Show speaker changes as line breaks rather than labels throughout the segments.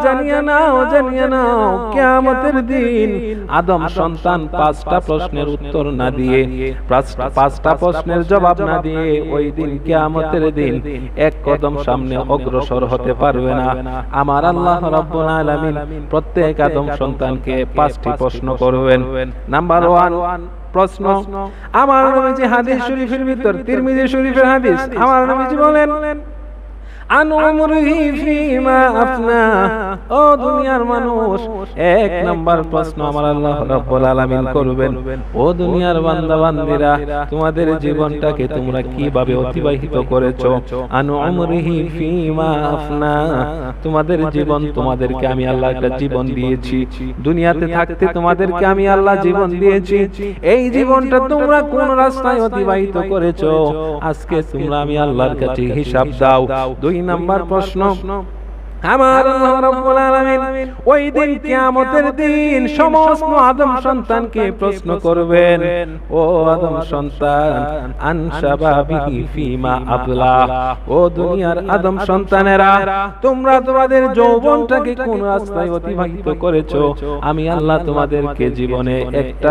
জানিয়ে নাও কিয়ামতের দিন আদম সন্তান পাঁচটা প্রশ্নের উত্তর না দিয়ে, পাঁচটা প্রশ্নের জবাব না দিয়ে ওই দিন কিয়ামতের দিন এক কদম সামনে অগ্রসর হতে পারবে না। আমার আল্লাহ রাব্বুল আলামিন প্রত্যেক আদম সন্তানকে পাঁচটি প্রশ্ন করবেন। নাম্বার 1 প্রশ্ন, আমার নবীজি হাদিস শরীফের ভিতর, তিরমিজি শরীফের হাদিস, আমার নবীজি বলেন আন উমরিহি ফিমা আফনা। ও দুনিয়ার মানুষ, এক নাম্বার প্রশ্ন আমার আল্লাহ রাব্বুল আলামিন করবেন, ও দুনিয়ার বান্দা বান্দীরা, তোমাদের জীবনটাকে তোমরা কিভাবে অতিবাহিত করেছো। আন উমরিহি ফিমা আফনা, তোমাদের জীবন, তোমাদেরকে আমি আল্লাহ একটা জীবন দিয়েছি, দুনিয়াতে থাকতে তোমাদেরকে আমি আল্লাহ জীবন দিয়েছি, এই জীবনটা তোমরা কোন রাস্তায় অতিবাহিত করেছো, আজকে তোমরা আমি আল্লাহর কাছে হিসাব দাও। 2 নাম্বার প্রশ্ন, আমার আল্লাহ রাব্বুল আলামিন ওই দিন কিয়ামতের দিন সমস্ত আদম সন্তানকে প্রশ্ন করবেন, ও আদম সন্তান, আন শাবাবিহি ফিমা আবলা। ও দুনিয়ার আদম সন্তানেরা, তোমরা তোমাদের যৌবনটাকে কোন রাস্তায় অতিবাহিত করেছো। আমি আল্লাহ তোমাদেরকে জীবনে একটা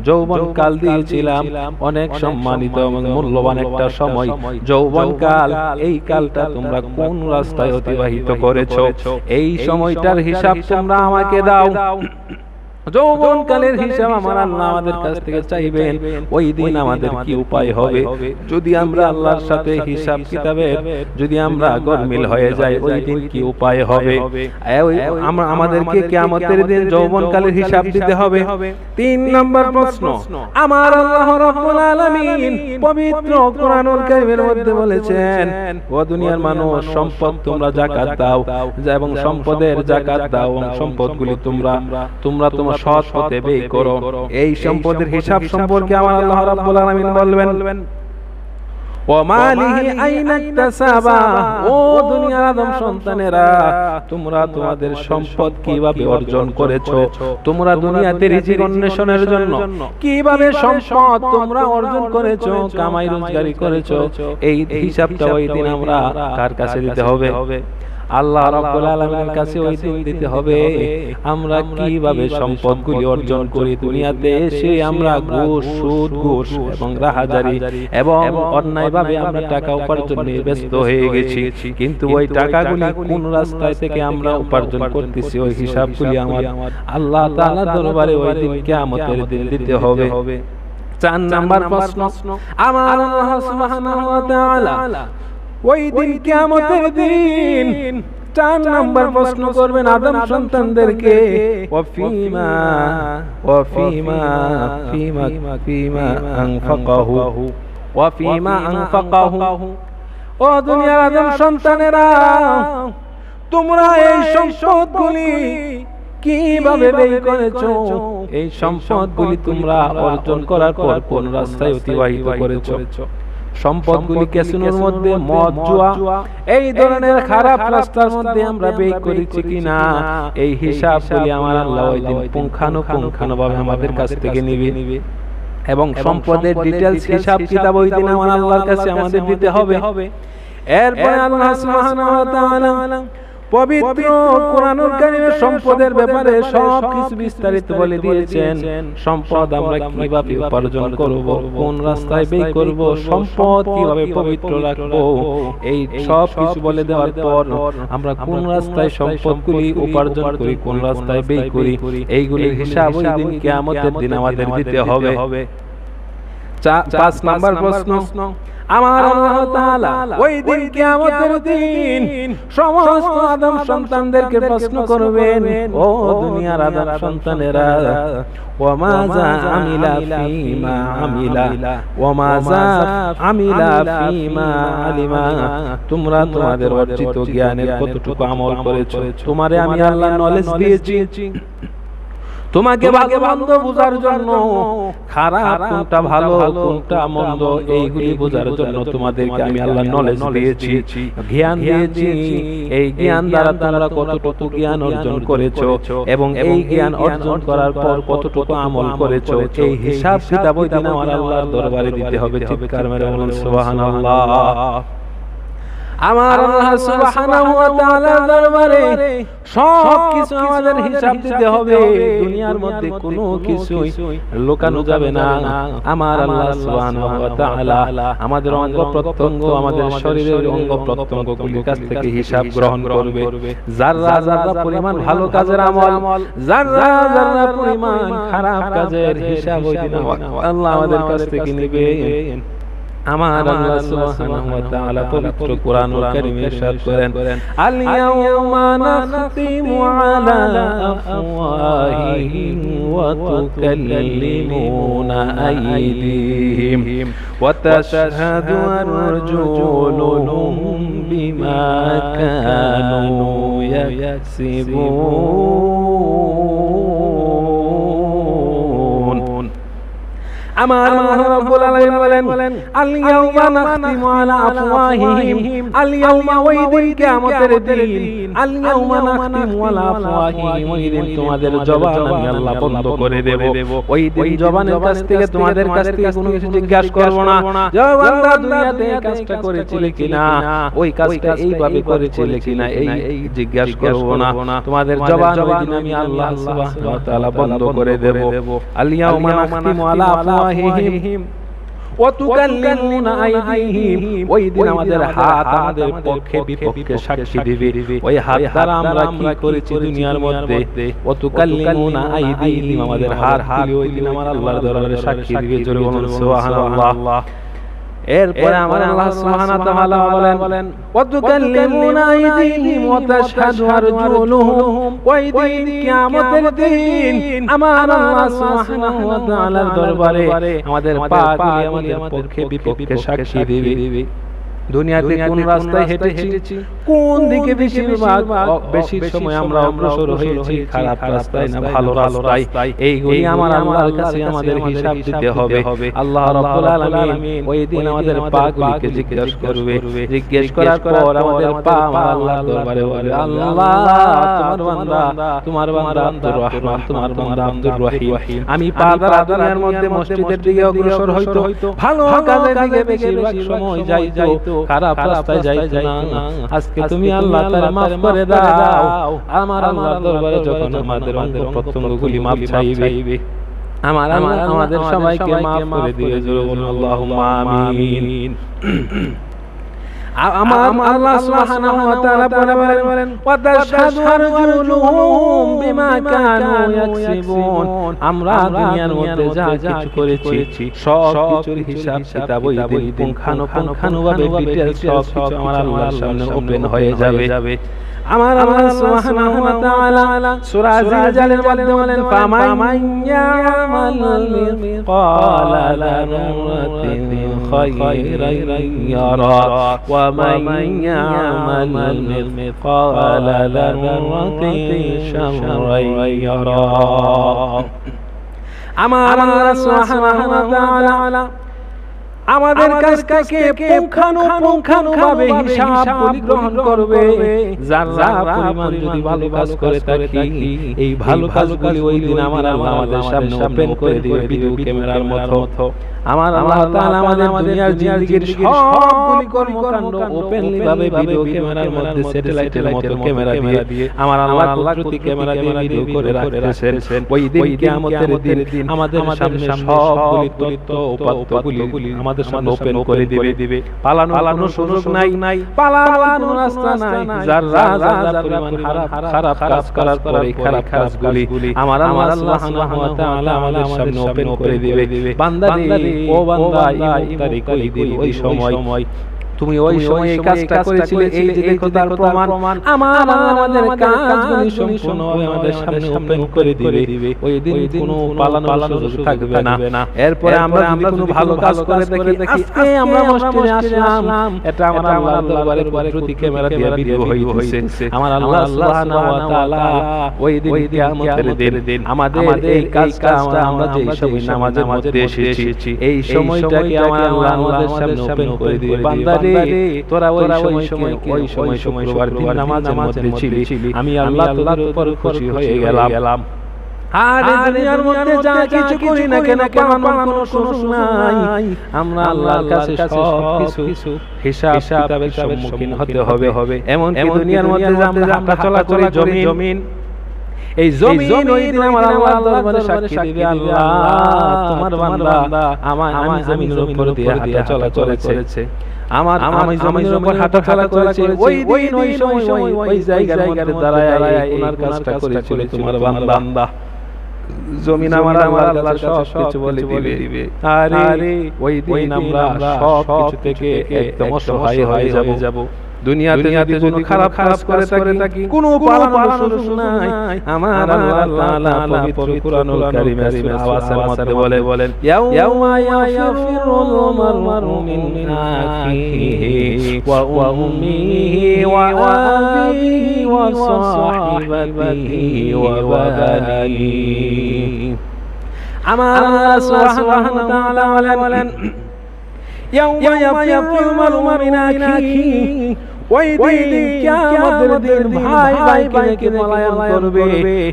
যৌবন কাল দিয়েছিলাম, অনেক সম্মানিত এবং মূল্যবান একটা সময়, যৌবন কাল। এই কালটা তোমরা কোন রাস্তায় অতিবাহিত করেছো, এই সময়টার হিসাব তোমরা আমাকে দাও। যৌবন কালের হিসাব আমার আল্লাহ আমাদের কাছ থেকে চাইবেন। ওই দিন আমাদের কি উপায় হবে যদি আমরা আল্লাহর সাথে হিসাব কিতাবের যদি আমরা গরমিল হয়ে যাই, ওই দিন কি উপায় হবে। আমাদেরকে কিয়ামতের দিন যৌবন কালের হিসাব দিতে হবে। 3 নম্বর প্রশ্ন, আমার আল্লাহ রাব্বুল আলামিন পবিত্র কোরআনুল কারীমের মধ্যে বলেছেন, ও দুনিয়ার মানুষ, সম্পদ তোমরা যাকাত দাও এবং সম্পদের যাকাত দাও এবং সম্পদগুলি তোমরা তোমার সৎ পথে ব্যয় করো। এই সম্পদের হিসাব সম্পর্কে আমার আল্লাহ রাব্বুল আলামিন বলবেন, ওয়া মালিহি আইনা ইকতাসাবা। ও দুনিয়ার আদম সন্তানেরা, তোমরা তোমাদের সম্পদ কিভাবে অর্জন করেছো, তোমরা দুনিয়াতে রিজিক অন্বেষণের জন্য কিভাবে সম্পদ তোমরা অর্জন করেছো, কামাই রোজগারি করেছো, এই হিসাবটা ওই দিন আমরা কার কাছে দিতে হবে? আল্লাহ রাব্বুল আলামিনের কাছে ওই দিন দিতে হবে। আমরা কিভাবে সম্পদগুলি অর্জন করি, দুনিয়াতে এসে আমরা ঘুষ, সুদ, ঘুষ এবং রাহাজারি এবং অন্যায়ভাবে আমরা টাকা উপার্জনে ব্যস্ত হয়ে গেছি, কিন্তু ওই টাকাগুলি কোন রাস্তায় থেকে আমরা উপার্জন করতেছি, ওই হিসাবগুলি আমার আল্লাহ তাআলার দরবারে ওই দিন কিয়ামতের দিন দিতে হবে। 4 নাম্বার প্রশ্ন, আমার আল্লাহ সুবহানাহু ওয়া তাআলা ওই দিন কিয়ামতের দিন 4 নাম্বার প্রশ্ন করবেন আদম সন্তানদেরকে, ওয়াফিমা আনফাকাহু। ও দুনিয়ার আদম সন্তানেরা, তোমরা এই সম্পদগুলি কিভাবে ব্যয় করেছো, এই সম্পদগুলি তোমরা অর্জন করার পর কোন রাস্তায় অতিবাহিত করেছো। সম্পদগুলি ক্যাসিনোর মধ্যে, মদ, জুয়া, এই ধরনের খারাপ রাস্তার মধ্যে আমরা ব্যয় করেছি কিনা, এই হিসাবগুলি আমার আল্লাহ ওই দিন পুঙ্খানুপুঙ্খানুভাবে আমাদের কাছ থেকে নিবে এবং সম্পদের ডিটেইলস হিসাব কিতাব ওই দিন আমার আল্লাহর কাছে আমাদের দিতে হবে। এরপরে আল্লাহ সুবহানাহু ওয়া তাআলা পবিত্র কোরআনুল কারীমে সম্পদের ব্যাপারে সবকিছু বিস্তারিত বলে দিয়েছেন। সম্পদ আমরা কিভাবে উপার্জন করব, কোন রাস্তায় ব্যয় করব, সম্পদ কিভাবে পবিত্র রাখবো, এই সব কিছু বলে দেওয়ার পর আমরা কোন রাস্তায় সম্পদগুলি উপার্জন করি, কোন রাস্তায় ব্যয় করি, এইগুলির হিসাব ওই দিন কিয়ামতের দিন আমাদের দিতে হবে। 5 নাম্বার প্রশ্ন, আমার আল্লাহ তাআলা ওই দিন কিয়ামতের দিন সমস্ত আদম সন্তানদেরকে প্রশ্ন করবেন, ও দুনিয়ার আদম সন্তানেরা, ওয়া মাযা আমিলা ফীমা আমিলা ওয়া মাযা আমিলা ফীমা আলিমা। তোমরা তোমাদের অর্জিত জ্ঞানের কতটুকু আমল করেছো। তোমারে আমি আল্লাহ নলেজ দিয়েছি, তোমাকে ভালো মন্দ বোঝার জন্য, খারাপ কোনটা ভালো কোনটা মন্দ এইগুলি বোঝার জন্য তোমাদেরকে আমি আল্লাহ নলেজ দিয়েছি, জ্ঞান দিয়েছি। এই জ্ঞান দ্বারা তোমরা কতটুকু জ্ঞান অর্জন করেছো এবং এই জ্ঞান অর্জন করার পর কতটুকু আমল করেছো, এই হিসাব কিতাব ওই দিন আমার আল্লাহর দরবারে দিতে হবে। চিৎকার মেরে বলুন সুবহানাল্লাহ। আমার আল্লাহ সুবহানাহু ওয়া তাআলার দরবারে সব কিছু আমাদের হিসাব দিতে হবে। দুনিয়ার মধ্যে কোনো কিছুই লুকানো যাবে না। আমার আল্লাহ সুবহানাহু ওয়া তাআলা আমাদের অঙ্গ প্রত্যঙ্গ, আমাদের শরীরের অঙ্গ প্রত্যঙ্গগুলির কাছ থেকে হিসাব গ্রহণ করবে। যারা যারা পরিমাণ ভালো কাজের আমল, যারা যারা পরিমাণ খারাপ কাজের হিসাব ওই দিন আল্লাহ আমাদের কাছ থেকে নেবে। আমার আল্লাহ সুবহানাহু ওয়া তাআলা পবিত্র কোরআনুল কারীমে ইরশাদ করেন, আল ইয়াউমা নাখতিমু আলা আফওয়াহিহিম ওয়া তুকাল্লিমুনা আইদিহিম ওয়া তাশহাদু আরজুলুহুম বিমা কানু ইয়াকসিবুন। আমার আল্লাহ রাব্বুল আলামিন বলেন, আল ইয়াউমা নাখতিমু আলা আফওয়াহিহিম, আল ইয়াউমা ওই দিন কিয়ামতের দিন, আল ইয়াউমা নাখতিমু আলা আফওয়াহিহিম, ওই দিন তোমাদের জবান আমি আল্লাহ বন্ধ করে দেব। ওই দিন জবানের কাছ থেকে তোমাদের কাছ থেকে কোনো কিছু জিজ্ঞাসা করব না, বান্দা দুনিয়াতে এই কাজটা করেছিলে কিনা, ওই কাজটা এইভাবে করেছিলে কিনা, এই জিজ্ঞাসা করব না। তোমাদের জবান ওই দিন আমি আল্লাহ সুবহানাহু ওয়া তাআলা বন্ধ করে দেব। আল ইয়াউমা নাখতিমু আলা আফওয়াহিহিম ওয়া তুকাল্লিমুনা আইদিহিম, ওই দিন আমাদের হাত আমাদের পক্ষে বিপক্ষে সাক্ষী দিবে। ওই হাত দ্বারা আমরা কি করেছি দুনিয়ার মধ্যে, ওয়া তুকাল্লিমুনা আইদিহিম, আমাদের হাত ওই দিন আমার আল্লাহর দরবারে সাক্ষী দিবে। জোরে বলুন সুবহানাল্লাহ। এরপরে আমার আল্লাহ সুবহানাহু ওয়া তাআলা বলেন, ওয়া তুকাল্লিমুনা আইদিহিম ওয়া তাশহাদু আরজুলুহুম, ওই দিন কিয়ামতের দিন আমার আল্লাহ সুবহানাহু ওয়া তাআলার দরবারে আমাদের পাগুলি আমাদের পক্ষে বিপক্ষে সাক্ষী দিবে। দুনিয়াতে কোন রাস্তায় হেঁটেছি, কোন দিকে বেশি সময় আমরা অগ্রসর হয়েছি, খারাপ রাস্তায় না ভালো রাস্তায়, এইগুলি আমার আল্লাহর কাছে আমাদের হিসাব দিতে হবে। আল্লাহ রাব্বুল আলামিন ওই দিন আমাদের পাগুলিকে জিজ্ঞাসা করবে। জিজ্ঞাসা করার পর আমাদের পা আমার আল্লাহর দরবারে বলবে, আল্লাহ তোমার বান্দা আব্দুর রহমান, তোমার বান্দা আব্দুর রহিম, আমি পা দ্বারা দুনিয়ার মধ্যে মসজিদের দিকে অগ্রসর হইতো, ভালো কাজের দিকে বেশিরভাগ সময় যাইতো, খারাপ রাস্তায় যাইতো না। আজকে তুমি আল্লাহ তাআলা মাফ করে দাও। আমার আল্লাহর দরবারে যখন আমাদের অঙ্গ প্রত্যঙ্গগুলি মাফ চাইবে, আমার আল্লাহ আমাদের সবাইকে মাফ করে দিবে। জোরে বলুন আল্লাহুম্মা আমিন। আমার আল্লাহ সুবহানাহু ওয়া তাআলা বলেন, ওয়া তাশহাদু আরজুলুহুম বিমা কানু ইয়াকসিবুন, আমরা দুনিয়ার মধ্যে যা কিছু করেছি সব কিছুর হিসাব কিতাব ওই দিন পুঙ্খানুপুঙ্খানুভাবে ডিটেইলস সব কিছু আমার আল্লাহর সামনে ওপেন হয়ে যাবে। আমার আল্লাহ সুবহানাহু ওয়া তাআলা সূরা জিলজালের মধ্যে বলেন, ফামান ইয়ামাল মিসকালা যাররাতিন খায়রান ইয়ারা ওয়া মান ইয়ামাল মিসকালা যাররাতিন শাররান ইয়ারা। আমার আল্লাহ সুবহানাহু ওয়া তাআলা আমাদের কাছ থেকে পুঙ্খানুপুঙ্খানুভাবে হিসাব গ্রহণ করবে। যারা পরিমাণ যদি ভালো কাজ করে থাকি, এই ভালো কাজগুলি ওই দিন আমার আল্লাহ আমাদের সামনে ওপেন করে দিবে ভিডিও ক্যামেরার মতো। আমার আল্লাহ তাআলা আমাদের দুনিয়ার জিন্দেগীর সবগুলি কর্মকাণ্ড ওপেনলি ভাবে ভিডিও ক্যামেরার মধ্যে স্যাটেলাইটের মতো ক্যামেরা দিয়ে আমার আল্লাহ প্রতি ক্যামেরা দিয়ে ভিডিও করে রাখতেছেন। ওই দিন কিয়ামতের দিন আমাদের সামনে সবগুলি তথ্য উপাত্তগুলি আমাদের সামনে ওপেন করে দিবে। পালানোর সুযোগ নাই, পালানোর রাস্তা নাই। যারা পরিমাণ খারাপ কাজ করার পরে খারাপ কাজগুলি আমার আল্লাহ সুবহানাহু ওয়া তাআলা আমাদের সামনে ওপেন করে দিবে। বান্দা ও বান্দা, এই তারিখ ওই দিন ওই সময় তুমি ওই সময় এই কাজটা করেছিলে, এই যে দেখো তার প্রমাণ। আমাদের কাজগুলি সম্পূর্ণভাবে আমাদের সামনে ওপেন করে দিবে। ওই দিন কোনো পালানোর সুযোগ থাকবে না। এরপরে আমরা যদি কোনো ভালো কাজ করে দেখি, আজকে আমরা মসজিদে আসলাম, এটা আমার আল্লাহর দরবারে প্রতি ক্যামেরা দিয়ে ভিডিও হইতেছে। আমার আল্লাহ সুবহানাহু ওয়া তাআলা ওই দিন কিয়ামতের দিন আমাদের এই কাজটা আমরা যে সময় নামাজের মধ্যে এসেছি, এই সময়টাকে আমার আল্লাহ আমাদের সামনে ওপেন করে দিবে। বান্দা তোরা ওই সময় শুক্রবার দিন নামাজের মধ্যে ছিলি, আমি আল্লাহ তোর উপর খুশি হয়ে গেলাম। আর এই দুনিয়ার মধ্যে যা কিছু করি না কেন কোনো শেষ নাই। আমরা আল্লাহর কাছে সব কিছু হিসাব কিতাবের সম্মুখীন হতে হবে। এমন কি দুনিয়ার মধ্যে আমরা হাঁটা চলা করি জমিন, এই জমিন ওই দিন আমার আল্লাহর দরবারে সাক্ষী দিবে, আল্লাহ তোমার বান্দা আমি জমিনের উপর দিয়ে হাঁটা চলা করেছে, আমি জমিনের উপর হাঁটা চলা করেছে। ওই দিন ওই সময় ওই জায়গার মধ্যে দাঁড়ায় ওনার কাজটা করেছিল তোমার বান্দা। জমিন আমার আল্লাহর সব কিছু বলে দিবে। আরে ওই দিন আমরা সব কিছু থেকে একদম অসহায় হয়ে যাব। দুনিয়াতে যদি খারাপ করে থাকি কোনো পালানোর সুযোগ নাই। আমার আল্লাহ তাআলা পবিত্র কুরআনুল কারীমের সূরা আওয়াজের মধ্যে বলেন, ইয়াউমা ইয়াফিরুল মার'উ মিন আখিহি ওয়া উম্মিহি ওয়া আবিহি ওয়া সাহিবাতিহি ওয়া বানিহি। আমার আল্লাহ সুবহানাহু ওয়া তাআলা বলেন, ইয়াউমা ইয়াফিরুল মার'উ মিন আখিহি, ওই দিন কিয়ামতের দিন ভাই ভাইকে পলায়ন করবে।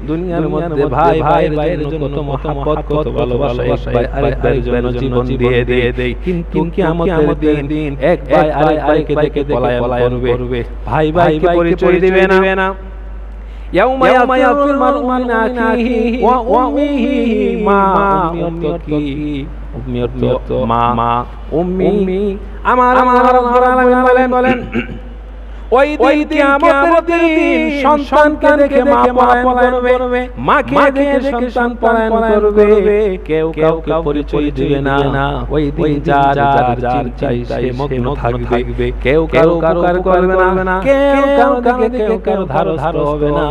দুনিয়ার মধ্যে ভাই ভাইয়ের জন্য কত মহব্বত কত ভালোবাসা, এক ভাই আরেকবার জন্য জীবন দিয়ে দেয়। কিন্তু কিয়ামতের দিন এক ভাই আরেক ভাইকে দেখে পলায়ন করবে, ভাই ভাইকে পরিচয় দিবে না। ইয়াউমা ইয়াফিরুল মার'উ মিন আখিহি ওয়া উম্মিহি, মা উম্মিয়ত মা উম্মি। আমার রব্বুল আলামিন বলেন, ওই দিন কিয়ামতের দিন সন্তানকে দেখে মা পলায়ন করবে, মাকে দেখে সন্তান পলায়ন করবে, কেউ কাউকে পরিচয় দিবে না। ওই দিন যার চাই সে মগ্ন থাকবে, কেউ কারো করবে না, কেউ কারো ধারো হবে না।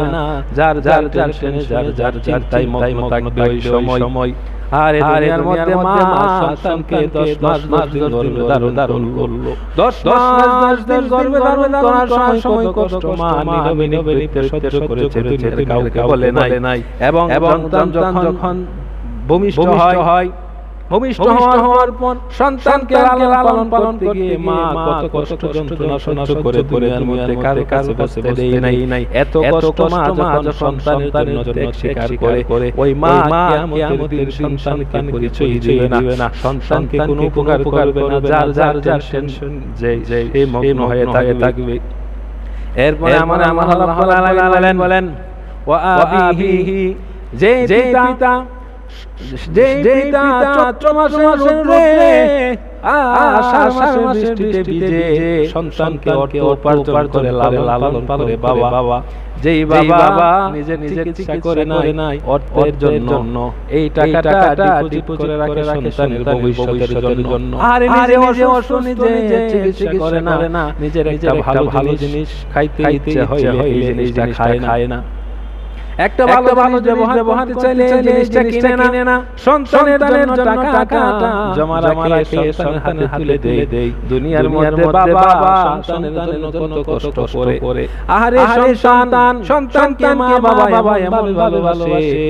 যার টেনশনে যার চিন্তায় মগ্ন থাকবে ওই সময়। আর এই দুনিয়ার মধ্যে মা সন্তানকে 10 মাস গর্ভে ধারণ করলো। 10 মাস গর্ভে ধারণ করার সময় কষ্ট মা নীরবে সহ্য করেছে, দুনিয়াতে কাউকে বলে নাই। এবং সন্তান যখন ভূমিষ্ঠ হয়, ভূমিষ্ঠ হওয়ার পর সন্তানকে লালন পালন করতে গিয়ে মা কত কষ্ট যন্ত্রণা সহ্য করে দুনিয়ার মধ্যে কারো কাছে দেয় নাই। এত কষ্ট মা যখন সন্তানের জন্য ত্যাগ স্বীকার করে, ওই মা কিয়ামতের দিন সন্তানকে পরিচয় দিবে না, সন্তানকে কোনো উপকার করবে না। যার টেনশন যে এই মগ্ন হয়ে থাকবে। এরপরে আমার আল্লাহ বলেন, ওয়া আবিহি, যে পিতা চৈত্র মাসের রোদে আষাঢ় মাসের বৃষ্টিতে ভিজে সন্তানকে অর্থ উপার্জন করে লালন করে বাবা, যেই বাবা নিজে চিকিৎসা করে নাই অর্থের জন্য, এই টাকাটা ডিপোজিট করে রাখে সন্তানের ভবিষ্যতের জন্য। আর নিজে নিজে চিকিৎসা করে না, নিজের একটা ভালো জিনিস খাইতে ইচ্ছে হইলে এই জিনিসটা খায় না। একটা ভালো ব্যবহার চাইলে জিনিসটা কিনে না, সন্তানের জন্য টাকা জমা রাখে সন্তানের হাতে তুলে দেয়। দুনিয়ার মধ্যে বাবা সন্তানের জন্য কত কষ্ট করে। আহারে সন্তানকে মা বাবা এমন ভালোবাসে।